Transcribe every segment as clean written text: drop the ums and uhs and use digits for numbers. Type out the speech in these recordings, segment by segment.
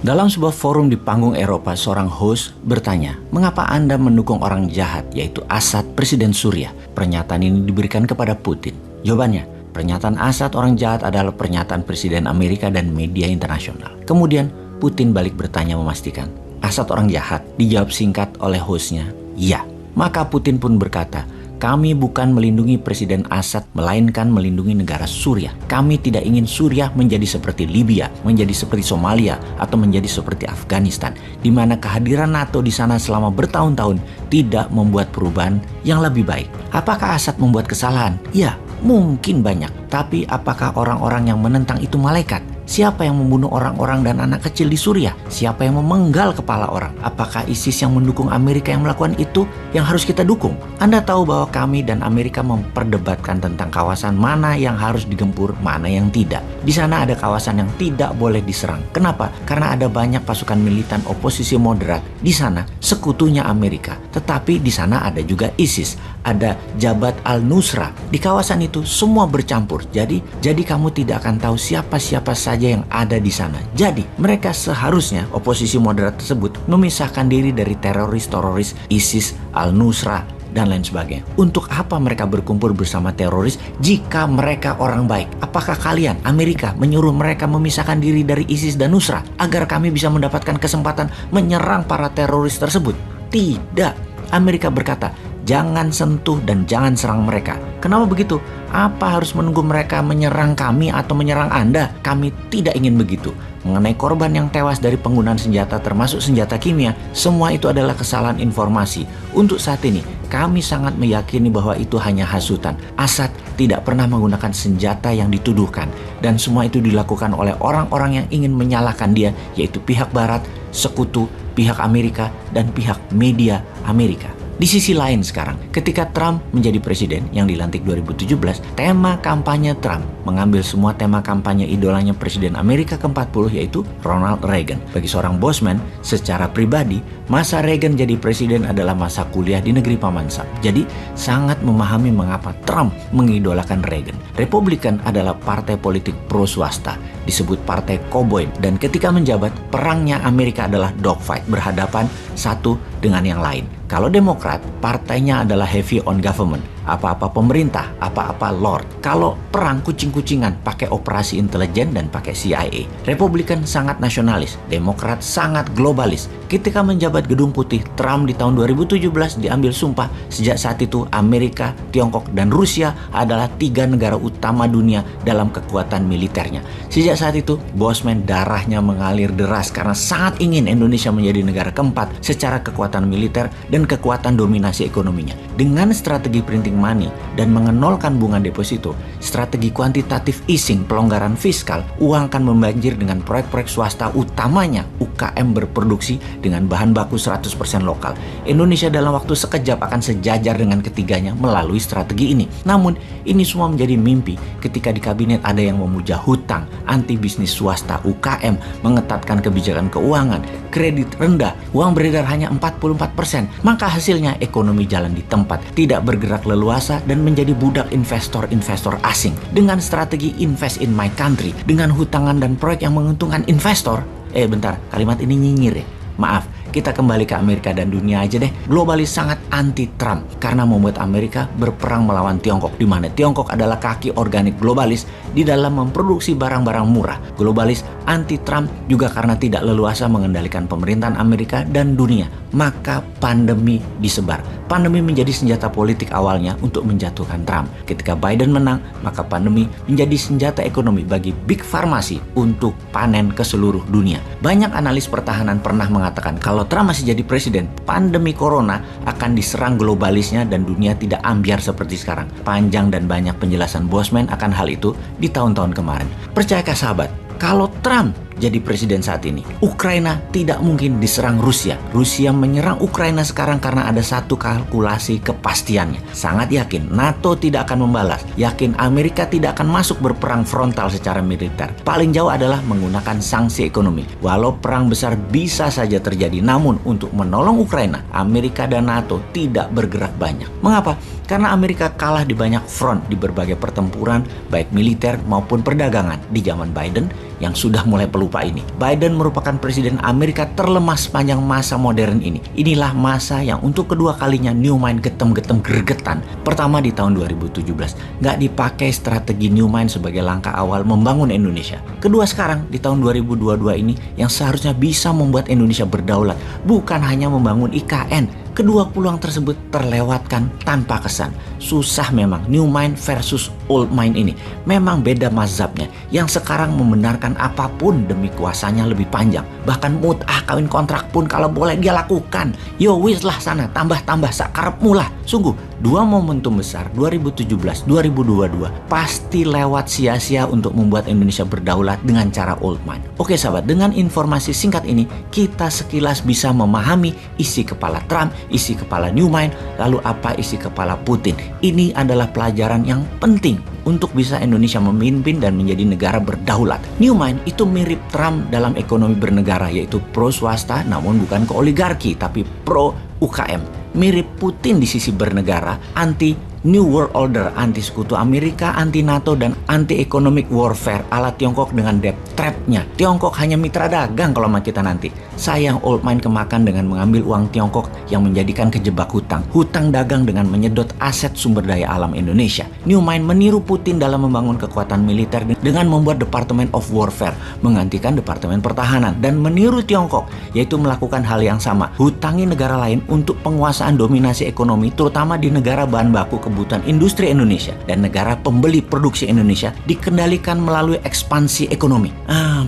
Dalam sebuah forum di panggung Eropa, seorang host bertanya, mengapa Anda mendukung orang jahat, yaitu Assad, Presiden Suriah? Pernyataan ini diberikan kepada Putin. Jawabannya, pernyataan Assad orang jahat adalah pernyataan Presiden Amerika dan media internasional. Kemudian, Putin balik bertanya memastikan, Assad orang jahat? Dijawab singkat oleh hostnya, ya. Maka Putin pun berkata, kami bukan melindungi Presiden Assad, melainkan melindungi negara Suriah. Kami tidak ingin Suriah menjadi seperti Libya, menjadi seperti Somalia, atau menjadi seperti Afghanistan, di mana kehadiran NATO di sana selama bertahun-tahun tidak membuat perubahan yang lebih baik. Apakah Assad membuat kesalahan? Ya, mungkin banyak. Tapi apakah orang-orang yang menentang itu malaikat? Siapa yang membunuh orang-orang dan anak kecil di Suriah? Siapa yang memenggal kepala orang? Apakah ISIS yang mendukung Amerika yang melakukan itu yang harus kita dukung? Anda tahu bahwa kami dan Amerika memperdebatkan tentang kawasan mana yang harus digempur, mana yang tidak. Di sana ada kawasan yang tidak boleh diserang. Kenapa? Karena ada banyak pasukan militan oposisi moderat. Di sana sekutunya Amerika. Tetapi di sana ada juga ISIS, ada Jabhat al-Nusra. Di kawasan itu semua bercampur. Jadi kamu tidak akan tahu siapa-siapa saja yang ada di sana. Jadi, mereka seharusnya oposisi moderat tersebut memisahkan diri dari teroris-teroris ISIS, Al-Nusra, dan lain sebagainya. Untuk apa mereka berkumpul bersama teroris jika mereka orang baik? Apakah kalian, Amerika, menyuruh mereka memisahkan diri dari ISIS dan Nusra agar kami bisa mendapatkan kesempatan menyerang para teroris tersebut? Tidak. Amerika berkata, jangan sentuh dan jangan serang mereka. Kenapa begitu? Apa harus menunggu mereka menyerang kami atau menyerang Anda? Kami tidak ingin begitu. Mengenai korban yang tewas dari penggunaan senjata termasuk senjata kimia, semua itu adalah kesalahan informasi. Untuk saat ini, kami sangat meyakini bahwa itu hanya hasutan. Assad tidak pernah menggunakan senjata yang dituduhkan. Dan semua itu dilakukan oleh orang-orang yang ingin menyalahkan dia, yaitu pihak Barat, sekutu, pihak Amerika, dan pihak media Amerika. Di sisi lain sekarang, ketika Trump menjadi presiden yang dilantik 2017, tema kampanye Trump mengambil semua tema kampanye idolanya Presiden Amerika ke-40 yaitu Ronald Reagan. Bagi seorang Bosman, secara pribadi, masa Reagan jadi presiden adalah masa kuliah di negeri Paman Sam. Jadi, sangat memahami mengapa Trump mengidolakan Reagan. Republikan adalah partai politik pro swasta, disebut partai koboi, dan ketika menjabat, perangnya Amerika adalah dogfight, berhadapan satu dengan yang lain. Kalau Demokrat, partainya adalah heavy on government. Apa-apa pemerintah, apa-apa Lord. Kalau perang kucing-kucingan, pakai operasi intelijen dan pakai CIA. Republikan sangat nasionalis, Demokrat sangat globalis. Ketika menjabat Gedung Putih, Trump di tahun 2017 diambil sumpah. Sejak saat itu, Amerika, Tiongkok, dan Rusia adalah 3 negara utama dunia dalam kekuatan militernya. Sejak saat itu, Bosman darahnya mengalir deras karena sangat ingin Indonesia menjadi negara keempat secara kekuatan militer dan kekuatan dominasi ekonominya. Dengan strategi printing money dan mengenolkan bunga deposito, strategi kuantitatif easing, pelonggaran fiskal, uang akan membanjir dengan proyek-proyek swasta, utamanya UKM berproduksi dengan bahan baku 100% lokal. Indonesia dalam waktu sekejap akan sejajar dengan ketiganya melalui strategi ini. Namun, ini semua menjadi mimpi ketika di kabinet ada yang memuja hutang, anti bisnis swasta, UKM, mengetatkan kebijakan keuangan, kredit rendah, uang beredar hanya 44%. Maka hasilnya ekonomi jalan di tempat, tidak bergerak leluasa dan menjadi budak investor-investor asing. Dengan strategi invest in my country, dengan hutangan dan proyek yang menguntungkan investor. Bentar, kalimat ini nyinyir ya. Maaf, kita kembali ke Amerika dan dunia aja deh. Globalis sangat anti-Trump karena membuat Amerika berperang melawan Tiongkok, di mana Tiongkok adalah kaki organik globalis di dalam memproduksi barang-barang murah. Globalis anti-Trump juga karena tidak leluasa mengendalikan pemerintahan Amerika dan dunia. Maka pandemi disebar. Pandemi menjadi senjata politik awalnya untuk menjatuhkan Trump. Ketika Biden menang, maka pandemi menjadi senjata ekonomi bagi Big Pharmacy untuk panen ke seluruh dunia. Banyak analis pertahanan pernah mengatakan kalau Trump masih jadi presiden, pandemi corona akan diserang globalisnya dan dunia tidak ambyar seperti sekarang. Panjang dan banyak penjelasan Bosman akan hal itu di tahun-tahun kemarin. Percayakah sahabat, kalau Trump jadi presiden saat ini, Ukraina tidak mungkin diserang Rusia. Rusia menyerang Ukraina sekarang karena ada satu kalkulasi kepastiannya. Sangat yakin NATO tidak akan membalas. Yakin Amerika tidak akan masuk berperang frontal secara militer. Paling jauh adalah menggunakan sanksi ekonomi. Walau perang besar bisa saja terjadi, namun untuk menolong Ukraina, Amerika dan NATO tidak bergerak banyak. Mengapa? Karena Amerika kalah di banyak front di berbagai pertempuran, baik militer maupun perdagangan. Di zaman Biden, yang sudah mulai pelupa ini. Biden merupakan presiden Amerika terlemah sepanjang masa modern ini. Inilah masa yang untuk kedua kalinya Newmind getem-getem gregetan. Pertama di tahun 2017, nggak dipakai strategi Newmind sebagai langkah awal membangun Indonesia. Kedua sekarang di tahun 2022 ini yang seharusnya bisa membuat Indonesia berdaulat, bukan hanya membangun IKN. Kedua peluang tersebut terlewatkan tanpa kesan. Susah memang Newmind versus Old Mind ini. Memang beda mazhabnya. Yang sekarang membenarkan apapun demi kuasanya lebih panjang. Bahkan mut'ah kawin kontrak pun kalau boleh dia lakukan. Yo wis lah sana, tambah-tambah sakarepmu lah. Sungguh, dua momentum besar 2017-2022 pasti lewat sia-sia untuk membuat Indonesia berdaulat dengan cara Old Mind. Oke sahabat, dengan informasi singkat ini kita sekilas bisa memahami isi kepala Trump, isi kepala Newmind, lalu apa isi kepala Putin. Ini adalah pelajaran yang penting untuk bisa Indonesia memimpin dan menjadi negara berdaulat. Newmind itu mirip Trump dalam ekonomi bernegara, yaitu pro swasta namun bukan ke oligarki tapi pro UKM. Mirip Putin di sisi bernegara, anti New World Order, anti sekutu Amerika, anti NATO, dan anti economic warfare ala Tiongkok dengan debt trap-nya. Tiongkok hanya mitra dagang kalau sama kita nanti. Sayang Old Mind kemakan dengan mengambil uang Tiongkok yang menjadikan kejebak hutang. Hutang dagang dengan menyedot aset sumber daya alam Indonesia. New Mind meniru Putin dalam membangun kekuatan militer dengan membuat Department of Warfare, menggantikan Departemen Pertahanan, dan meniru Tiongkok, yaitu melakukan hal yang sama. Hutangi negara lain untuk penguasaan dominasi ekonomi, terutama di negara bahan baku kebutuhan industri Indonesia dan negara pembeli produksi Indonesia dikendalikan melalui ekspansi ekonomi.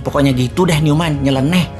Pokoknya gitu deh Newmind, nyeleneh.